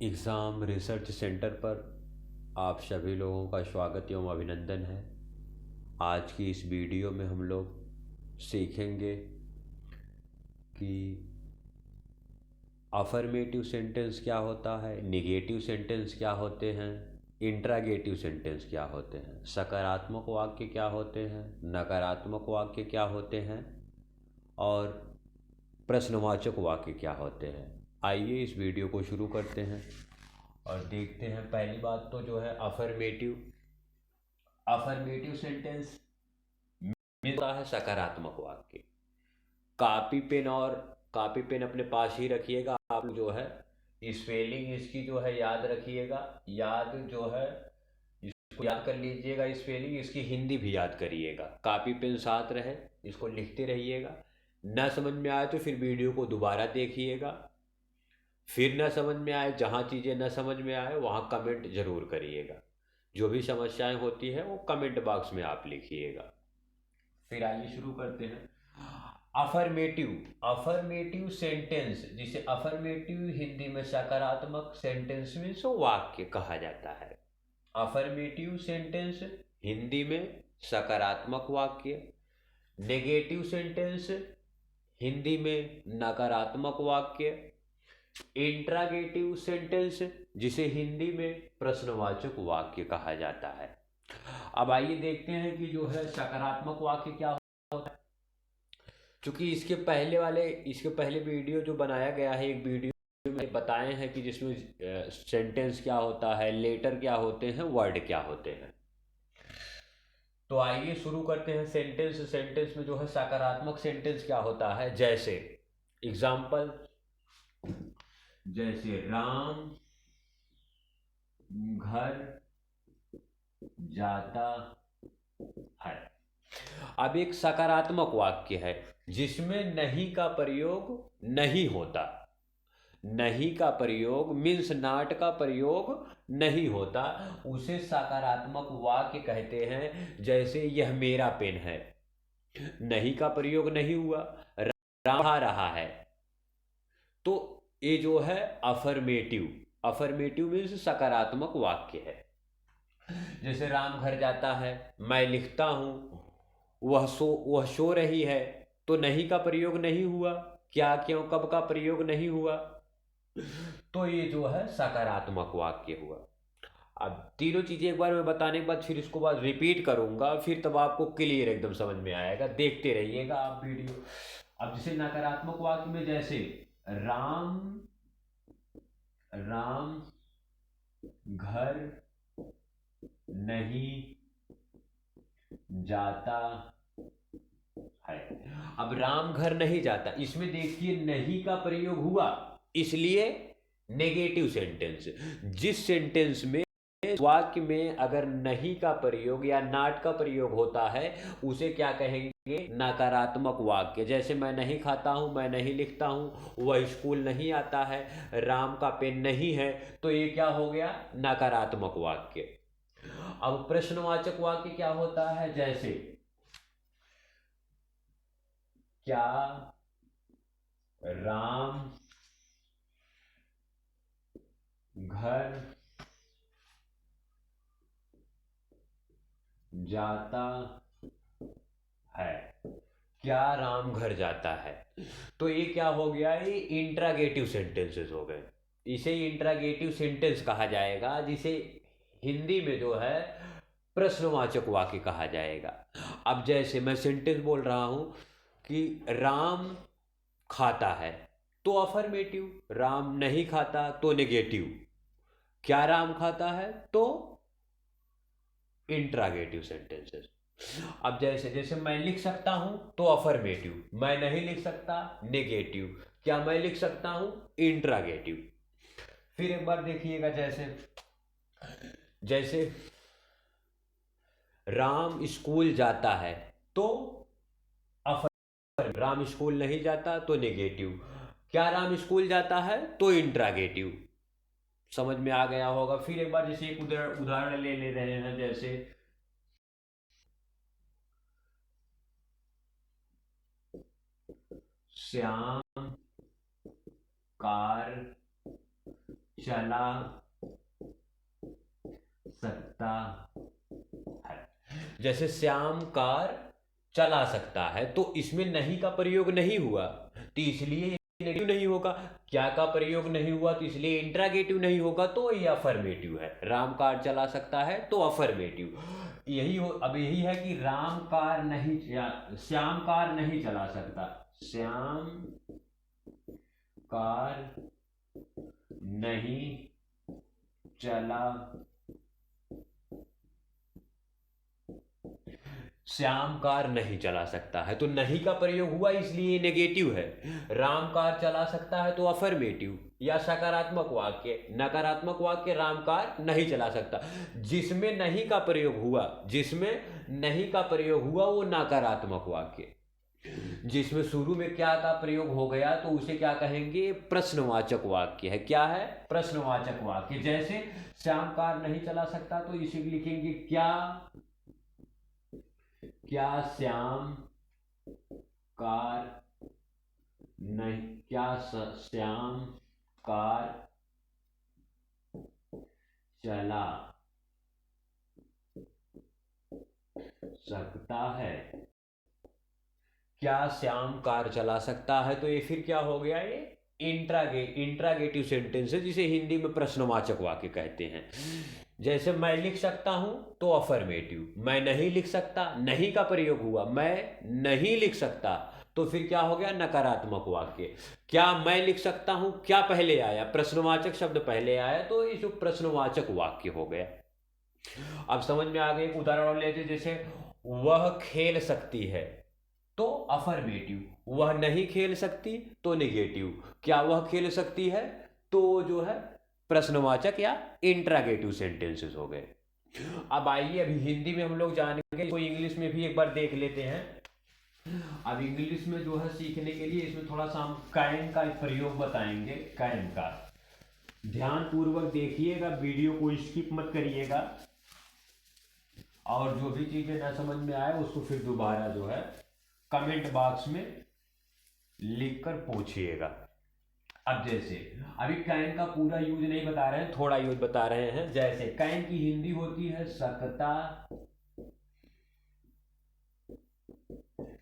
Exam research centre पर आप सभी लोगों का स्वागत एवं अभिनंदन है। आज की इस वीडियो में हम लोग सीखेंगे कि अफर्मेटिव सेंटेंस क्या होता है, नेगेटिव सेंटेंस क्या होते हैं, इंट्रागेटिव सेंटेंस क्या होते हैं, सकारात्मक वाक्य क्या होते हैं, नकारात्मक वाक्य क्या होते हैं और प्रश्नवाचक वाक्य क्या होते हैं। आइए इस वीडियो को शुरू करते हैं और देखते हैं। पहली बात तो जो है अफर्मेटिव अफर्मेटिव सेंटेंस मिलता है सकारात्मक वाक्य। कॉपी पेन अपने पास ही रखिएगा। आप जो है स्पेलिंग इसकी जो है याद रखिएगा। इसको याद कर लीजिएगा। स्पेलिंग इसकी हिंदी भी याद करिएगा। कॉपी पेन साथ रहे, इसको लिखते रहिएगा। ना समझ में आए तो फिर वीडियो को दोबारा देखिएगा। फिर ना समझ में आए, जहाँ चीज़ें ना समझ में आए वहाँ कमेंट जरूर करिएगा। जो भी समस्याएं होती है वो कमेंट बॉक्स में आप लिखिएगा। फिर आइए शुरू करते हैं। अफर्मेटिव अफर्मेटिव सेंटेंस, जिसे अफर्मेटिव हिंदी में सकारात्मक सेंटेंस मीन्स वाक्य कहा जाता है। अफर्मेटिव सेंटेंस हिंदी में सकारात्मक वाक्य। नेगेटिव सेंटेंस हिंदी में नकारात्मक वाक्य। इंट्रागेटिव सेंटेंस जिसे हिंदी में प्रश्नवाचक वाक्य कहा जाता है। अब आइए देखते हैं कि जो है सकारात्मक वाक्य क्या होता है। क्योंकि इसके पहले वीडियो जो बनाया गया है, एक वीडियो में बताए हैं कि जिसमें सेंटेंस क्या होता है, लेटर क्या होते हैं, वर्ड क्या होते हैं। तो आइए शुरू करते हैं। सेंटेंस में जो है सकारात्मक सेंटेंस क्या होता है, जैसे एग्जाम्पल, जैसे राम घर जाता है। अब एक सकारात्मक वाक्य है जिसमें नहीं का प्रयोग नहीं होता। नहीं का प्रयोग मीन्स नाट का प्रयोग नहीं होता, उसे सकारात्मक वाक्य कहते हैं। जैसे यह मेरा पेन है, नहीं का प्रयोग नहीं हुआ, राम आ रहा है, तो ये जो है अफर्मेटिव अफर्मेटिव मीन्स सकारात्मक वाक्य है। जैसे राम घर जाता है, मैं लिखता हूं वह सो रही है, तो नहीं का प्रयोग नहीं हुआ, क्या क्यों कब का प्रयोग नहीं हुआ, तो ये जो है सकारात्मक वाक्य हुआ। अब तीनों चीजें एक बार मैं बताने के बाद फिर इसको बाद रिपीट करूंगा, फिर तब आपको क्लियर एकदम समझ में आएगा। देखते रहिएगा आप वीडियो। अब जैसे नकारात्मक वाक्य में, जैसे राम राम घर नहीं जाता है। अब राम घर नहीं जाता, इसमें देखिए नहीं का प्रयोग हुआ, इसलिए नेगेटिव सेंटेंस। जिस सेंटेंस में वाक्य में अगर नहीं का प्रयोग या नाट का प्रयोग होता है उसे क्या कहेंगे, नकारात्मक वाक्य। जैसे मैं नहीं खाता हूं, मैं नहीं लिखता हूं, वह स्कूल नहीं आता है, राम का पेन नहीं है, तो ये क्या हो गया, नकारात्मक वाक्य। अब प्रश्नवाचक वाक्य क्या होता है, जैसे क्या राम घर जाता है, क्या राम घर जाता है, तो ये क्या हो गया, ये इंट्रागेटिव सेंटेंसेस हो गए। इसे इंट्रागेटिव सेंटेंस कहा जाएगा, जिसे हिंदी में जो है प्रश्नवाचक वाक्य कहा जाएगा। अब जैसे मैं सेंटेंस बोल रहा हूं कि राम खाता है, तो अफर्मेटिव, राम नहीं खाता तो नेगेटिव, क्या राम खाता है तो इंट्रागेटिव सेंटेंसेस। अब जैसे जैसे मैं लिख सकता हूं तो अफर्मेटिव, मैं नहीं लिख सकता नेगेटिव, क्या मैं लिख सकता हूं इंट्रागेटिव। फिर एक बार देखिएगा, जैसे जैसे राम स्कूल जाता है तो अफर्मेटिव, राम स्कूल नहीं जाता तो नेगेटिव, क्या राम स्कूल जाता है तो इंट्रागेटिव। समझ में आ गया होगा। फिर एक बार जैसे एक उदाहरण ले रहे हैं, जैसे श्याम कार चला सकता है। जैसे श्याम कार चला सकता है, तो इसमें नहीं का प्रयोग नहीं हुआ, तो इसलिए नेगेटिव नहीं होगा। क्या का प्रयोग नहीं हुआ, तो इसलिए इंट्रागेटिव नहीं होगा, तो ये अफर्मेटिव है। राम कार चला सकता है तो अफर्मेटिव यही हो। अब यही है कि राम कार नहीं या श्याम कार नहीं चला सकता, श्याम कार नहीं चला, श्याम कार नहीं चला सकता है, तो नहीं का प्रयोग हुआ इसलिए नेगेटिव है। राम कार चला सकता है तो अफर्मेटिव या सकारात्मक वाक्य। नकारात्मक वाक्य राम कार नहीं चला सकता। जिसमें नहीं का प्रयोग हुआ, जिसमें नहीं का प्रयोग हुआ वो नकारात्मक वाक्य। जिसमें शुरू में क्या का प्रयोग हो गया तो उसे क्या कहेंगे, प्रश्नवाचक वाक्य है। क्या है, प्रश्नवाचक वाक्य। जैसे श्याम कार नहीं चला सकता तो इसे लिखेंगे क्या, क्या श्याम कार नहीं, क्या श्याम कार चला सकता है। क्या श्याम कार चला सकता है, तो ये फिर क्या हो गया, ये इंट्रागेटिव सेंटेंस है, जिसे हिंदी में प्रश्नवाचक वाक्य कहते हैं। जैसे मैं लिख सकता हूं तो अफर्मेटिव, मैं नहीं लिख सकता, नहीं का प्रयोग हुआ, मैं नहीं लिख सकता, तो फिर क्या हो गया, नकारात्मक वाक्य। क्या मैं लिख सकता हूं, क्या पहले आया, प्रश्नवाचक शब्द पहले आया, तो ये जो प्रश्नवाचक वाक्य हो गया। अब समझ में आ गया। एक उदाहरण और लेते, जैसे वह खेल सकती है तो अफर्मेटिव, वह नहीं खेल सकती तो नेगेटिव। क्या वह खेल सकती है, तो जो है प्रश्नवाचक या इंट्रागेटिव सेंटेंसेस हो गए। अब आइए अभी हिंदी में हम लोग जानेंगे, तो इंग्लिश में भी एक बार देख लेते हैं। अब इंग्लिश में जो है सीखने के लिए इसमें थोड़ा सा हम कैन का प्रयोग बताएंगे। कैन का ध्यान पूर्वक देखिएगा, वीडियो को स्किप मत करिएगा, और जो भी चीजें ना समझ में आए उसको फिर दोबारा जो है कमेंट बॉक्स में लिखकर पूछिएगा। अब जैसे अभी कैन का पूरा यूज नहीं बता रहे हैं, थोड़ा यूज बता रहे हैं। जैसे कैन की हिंदी होती है सकता,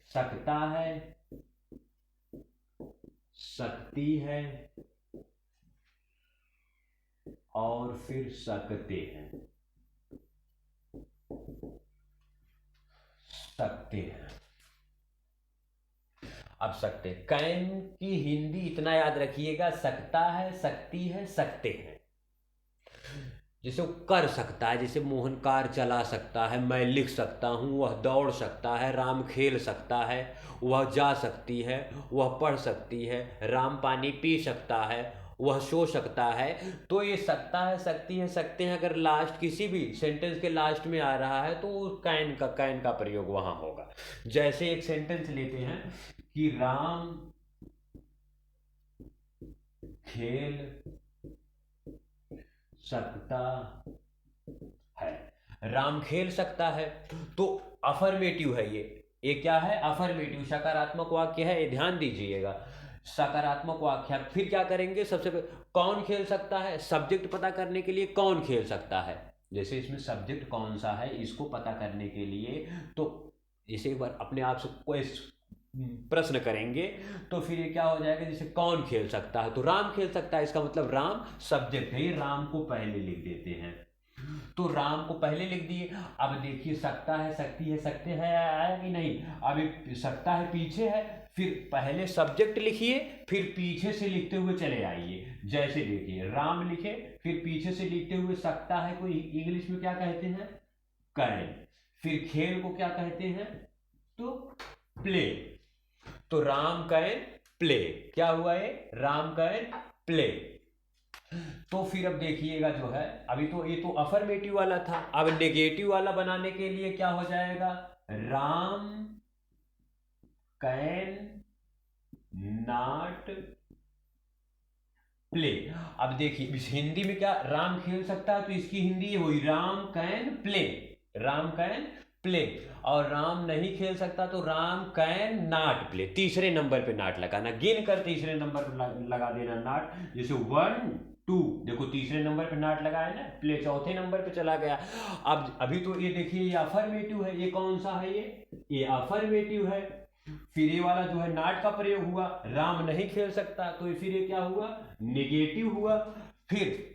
सकता है, सकती है, और फिर सकते हैं, सकते हैं। अब सकते, कैन की हिंदी इतना याद रखिएगा, सकता है, सकती है, सकते हैं। जैसे वो कर सकता है, जैसे मोहन कार चला सकता है, मैं लिख सकता हूँ, वह दौड़ सकता है, राम खेल सकता है, वह जा सकती है, वह पढ़ सकती है, राम पानी पी सकता है, वह सो सकता है। तो ये सकता है, सकती है, सकते हैं अगर लास्ट किसी भी सेंटेंस के लास्ट में आ रहा है तो कैन का प्रयोग वहां होगा। जैसे एक सेंटेंस लेते हैं कि राम खेल सकता है, राम खेल सकता है, तो अफर्मेटिव है ये क्या है, अफर्मेटिव सकारात्मक वाक्य है, ये ध्यान दीजिएगा, सकारात्मक वाक्य। फिर क्या करेंगे, सबसे पहले कौन खेल सकता है, सब्जेक्ट पता करने के लिए कौन खेल सकता है। जैसे इसमें सब्जेक्ट कौन सा है इसको पता करने के लिए तो इसे एक बार अपने आप से कोई प्रश्न करेंगे, तो फिर ये क्या हो जाएगा, जैसे कौन खेल सकता है तो राम खेल सकता है, इसका मतलब राम सब्जेक्ट है, ये राम को पहले लिख देते हैं। तो राम को पहले लिख दिए। अब देखिए सकता है, सकती है, सकते हैं आया कि नहीं, अभी सकता है पीछे है, फिर पहले सब्जेक्ट लिखिए, फिर पीछे से लिखते हुए चले आइए। जैसे देखिए राम लिखे, फिर पीछे से लिखते हुए सकता है को इंग्लिश में क्या कहते हैं, कैन। फिर खेल को क्या कहते हैं, तो प्ले। तो राम कैन प्ले, क्या हुआ है, राम कैन प्ले। तो फिर अब देखिएगा जो है, अभी तो ये तो अफर्मेटिव वाला था, अब नेगेटिव वाला बनाने के लिए क्या हो जाएगा, राम कैन नॉट प्ले। अब देखिए इस हिंदी में क्या, राम खेल सकता है तो इसकी हिंदी ये हुई Ram can play, Ram can play. और राम नहीं खेल सकता तो राम कैन नॉट प्ले, तीसरे नंबर पे नॉट लगाना, गिन कर तीसरे नंबर पे लगा देना नॉट। जैसे 1 टू, देखो तीसरे नंबर पे नॉट लगा है ना, प्ले चौथे नंबर पे चला गया। अब अभी तो ये देखिए ये अफर्मेटिव है, ये कौन सा है, ये अफर्मेटिव है। फिर ये वाला जो है नॉट का प्रयोग हुआ, राम नहीं खेल सकता, तो फिर ये क्या हुआ, नेगेटिव हुआ। फिर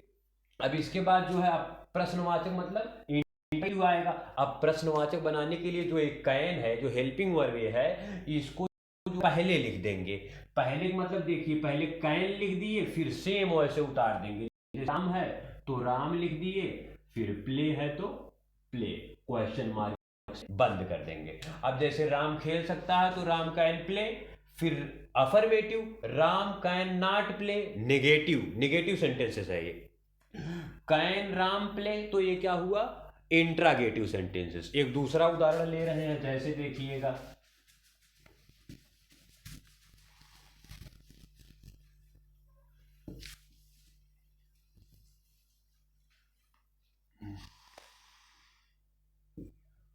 अब इसके बाद जो है अब प्रश्नवाचक मतलब इंडिकेटिव आएगा। अब प्रश्नवाचक बनाने के लिए जो एक कैन है, जो हेल्पिंग वर्ब है, इसको जो पहले लिख देंगे। पहले मतलब देखिए, पहले कैन लिख दिए, फिर सेम वैसे उतार देंगे। राम है तो राम लिख दिए, फिर प्ले है तो प्ले, क्वेश्चन मार्क बंद कर देंगे। अब जैसे राम खेल सकता है तो राम कैन प्ले, फिर affirmative Ram can not play, negative, negative sentences है ये। कैन राम प्ले, तो ये क्या हुआ, इंट्रागेटिव सेंटेंसेस। एक दूसरा उदाहरण ले रहे हैं, जैसे देखिएगा,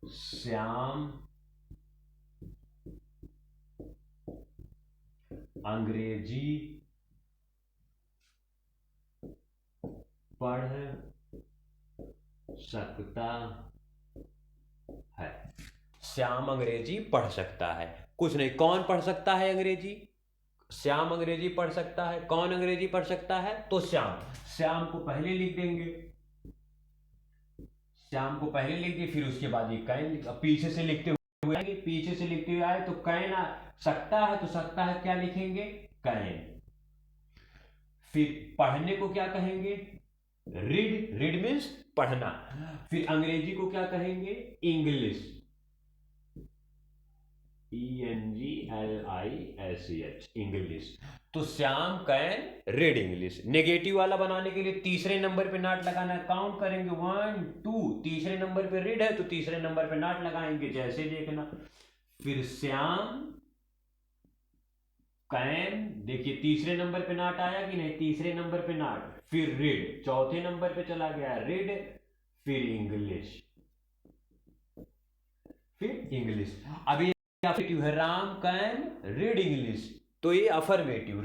श्याम अंग्रेजी पढ़ सकता है। श्याम अंग्रेजी पढ़ सकता है, कुछ नहीं, कौन पढ़ सकता है अंग्रेजी, श्याम अंग्रेजी पढ़ सकता है। कौन अंग्रेजी पढ़ सकता है, तो श्याम। श्याम को पहले लिख देंगे, श्याम को पहले लिख दिए, फिर उसके बाद ये कैन, पीछे से लिखते हुए आएंगे, पीछे से लिखते हुए आए तो कैन आ सकता है, तो सकता है क्या लिखेंगे, कैन। फिर पढ़ने को क्या कहेंगे, रीड, रीड मीन्स पढ़ना। फिर अंग्रेजी को क्या कहेंगे, इंग्लिश, ENGLISH, इंग्लिश। तो Shyam can read English. Negative वाला बनाने के लिए तीसरे नंबर पे नॉट लगाना, काउंट करेंगे 1 2, तीसरे नंबर पे रीड है तो तीसरे नंबर पे नॉट लगाएंगे, जैसे देखना। फिर श्याम कैन, देखिए तीसरे नंबर पे नॉट आया कि नहीं, तीसरे नंबर पे नॉट, फिर रीड, चौथे नंबर पे चला गया रीड, फिर इंग्लिश, फिर इंग्लिश। अब ये अफर्मेटिव है, राम कैन रीड इंग्लिश, तो ये अफर्मेटिव,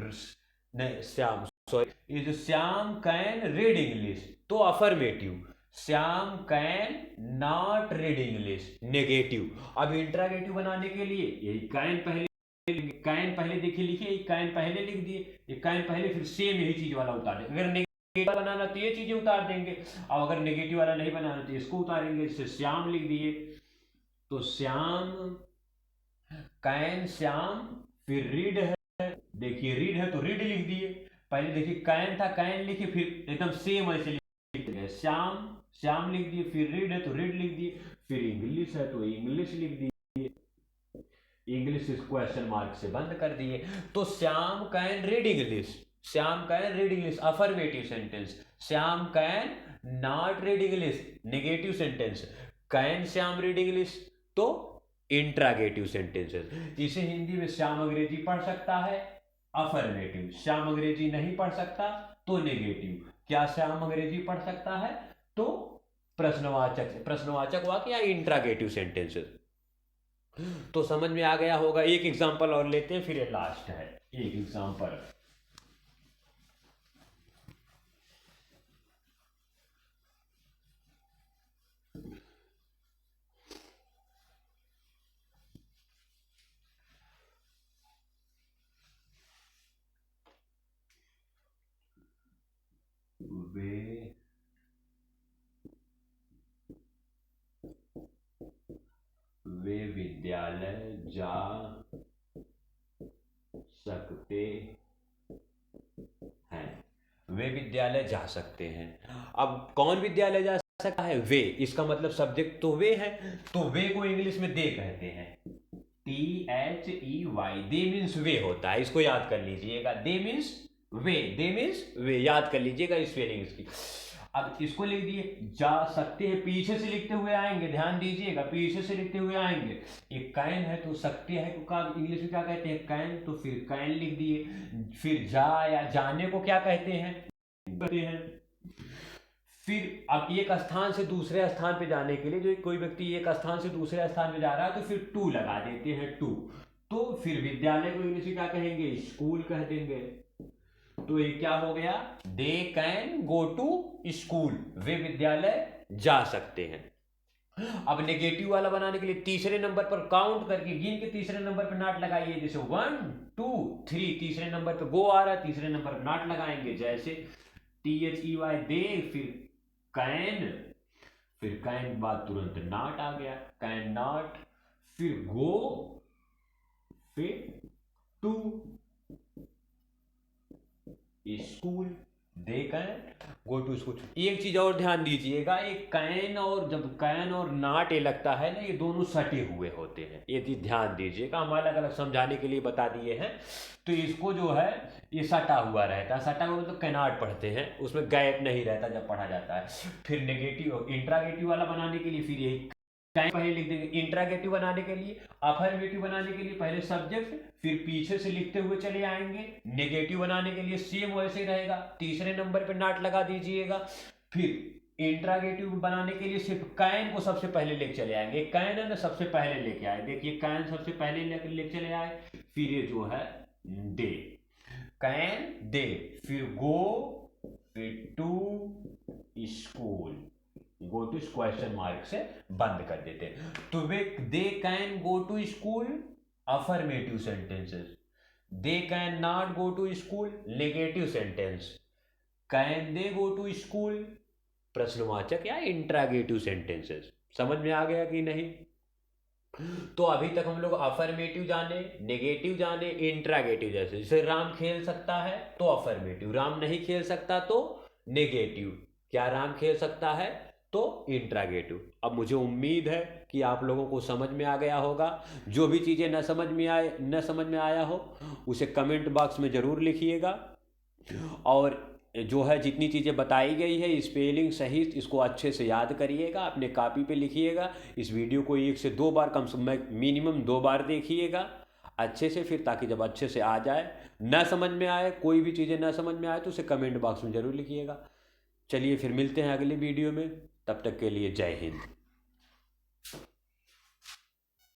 नहीं श्याम, सॉरी, ये जो श्याम कैन रीड इंग्लिश तो affirmative, Shyam can not read English negative. अब इंट्रागेटिव बनाने के लिए यही कैन पहले, कैन पहले देखिए लिखिए, कैन पहले लिख दिए, ये कैन पहले, फिर सेम यही चीज वाला उतार देंगे। अगर नेगेटिव बनाना तो ये चीजें उतार देंगे, और अगर नेगेटिव वाला नहीं बनाना तो इसको उतारेंगे। जैसे श्याम लिख दिए तो श्याम कैन श्याम, फिर रीड है, देखिए रीड है तो रीड लिख दिए, पहले देखिए कैन था कैन लिखे, फिर एकदम सेम ऐसे लिख दिए, श्याम श्याम लिख दिए, फिर रीड है तो रीड लिख दिए, फिर इंग्लिश है तो इंग्लिश लिख दिए, इंग्लिश इस क्वेश्चन मार्क से बंद कर दिए। तो Shyam can read English, Shyam can read English affirmative sentence, Shyam can not read English negative sentence, can Shyam read English तो इंट्रागेटिव सेंटेंसेस। इसे हिंदी में श्याम अंग्रेजी पढ़ सकता है, अफर्मेटिव। श्याम अंग्रेजी नहीं पढ़ सकता तो नेगेटिव। क्या श्याम अंग्रेजी पढ़ सकता है, तो प्रश्नवाचक, प्रश्नवाचक वाक्य या इंट्रागेटिव सेंटेंसेस। तो समझ में आ गया होगा। एक एग्जांपल और लेते हैं, फिर ये लास्ट है। एक एग्जांपल, वे विद्यालय जा सकते हैं, वे विद्यालय जा सकते हैं। अब कौन विद्यालय जा सकता है, वे, इसका मतलब सब्जेक्ट तो वे है, तो वे को इंग्लिश में दे कहते हैं, THEY, दे मीन्स वे होता है, इसको याद कर लीजिएगा, दे मीन्स वे, दे मीन्स वे, याद कर लीजिएगा स्पेलिंग इसकी। अब इसको लिख दिए, जा सकते हैं, पीछे से लिखते हुए आएंगे, ध्यान दीजिएगा, पीछे से लिखते हुए आएंगे। एक कैन है तो सकते हैं को का इंग्लिश में क्या कहते हैं, कैन, तो फिर कैन लिख दिए। फिर जा या जाने को क्या कहते हैं, फिर अब एक स्थान से दूसरे स्थान पे जाने के लिए, जो कोई व्यक्ति एक स्थान से दूसरे स्थान पे जा रहा है तो फिर टू लगा देते हैं, टू। तो फिर विद्यालय को इंग्लिश में क्या कहेंगे, स्कूल कह देंगे। तो ये क्या हो गया, they can go to school, वे विद्यालय जा सकते हैं। अब नेगेटिव वाला बनाने के लिए तीसरे नंबर पर काउंट करके गिन के तीसरे नंबर पर नॉट लगाइए, जैसे 1 2 3, तीसरे नंबर पर गो आ रहा है, तीसरे नंबर पर नॉट लगाएंगे, जैसे THEY दे, फिर कैन, फिर कैन बाद तुरंत नॉट आ गया, कैन नॉट, फिर गो, फिर to school, they can go to school. एक चीज और ध्यान दीजिएगा, एक कैन और जब कैन और नॉट ये लगता है ना, ये दोनों सटे हुए होते हैं, ये चीज ध्यान दीजिएगा, हम अलग अलग समझाने के लिए बता दिए हैं। तो इसको जो है ये सटा हुआ रहता है, सटा हुआ मतलब कैनॉट पढ़ते हैं, उसमें गैप नहीं रहता जब पढ़ा जाता है। फिर नेगेटिव इंट्रागेटिव वाला बनाने के लिए फिर यही कैन पहले लिख देंगे, इंट्रागेटिव बनाने के लिए, अफर्मेटिव बनाने के लिए पहले सब्जेक्ट, फिर पीछे से लिखते हुए चले आएंगे। नेगेटिव बनाने के लिए सेम वैसे ही रहेगा, तीसरे नंबर पे नॉट लगा दीजिएगा। फिर इंट्रागेटिव बनाने के लिए सिर्फ कैन को सबसे पहले लेके चले आएंगे, कैन है ना सबसे पहले लेके आए, देखिए कैन सबसे पहले लेके चले आए, फिर ये जो है दे, कैन दे, फिर गो, फिर to school, go to question mark से बंद कर देते हैं। तो वे they can go to school affirmative sentences, they can not go to school negative sentence, can they go to school प्रश्नवाचक या इंट्रागेटिव सेंटेंसेस। समझ में आ गया कि नहीं? तो अभी तक हम लोग अफर्मेटिव जाने, नेगेटिव जाने, इंट्रागेटिव, जैसे राम खेल सकता है तो अफर्मेटिव, राम नहीं खेल सकता तो नेगेटिव, क्या राम खेल सकता है तो इंट्रागेटिव। अब मुझे उम्मीद है कि आप लोगों को समझ में आ गया होगा। जो भी चीज़ें न समझ में आया हो उसे कमेंट बॉक्स में ज़रूर लिखिएगा, और जो है जितनी चीज़ें बताई गई है स्पेलिंग सहित इसको अच्छे से याद करिएगा, अपने कॉपी पे लिखिएगा। इस वीडियो को 1 से 2 बार, कम से कम मिनिमम 2 बार देखिएगा अच्छे से, फिर ताकि जब अच्छे से आ जाए, न समझ में आए, कोई भी चीज़ें न समझ में आए तो उसे कमेंट बॉक्स में ज़रूर लिखिएगा। चलिए फिर मिलते हैं अगले वीडियो में, तब तक के लिए जय हिंद।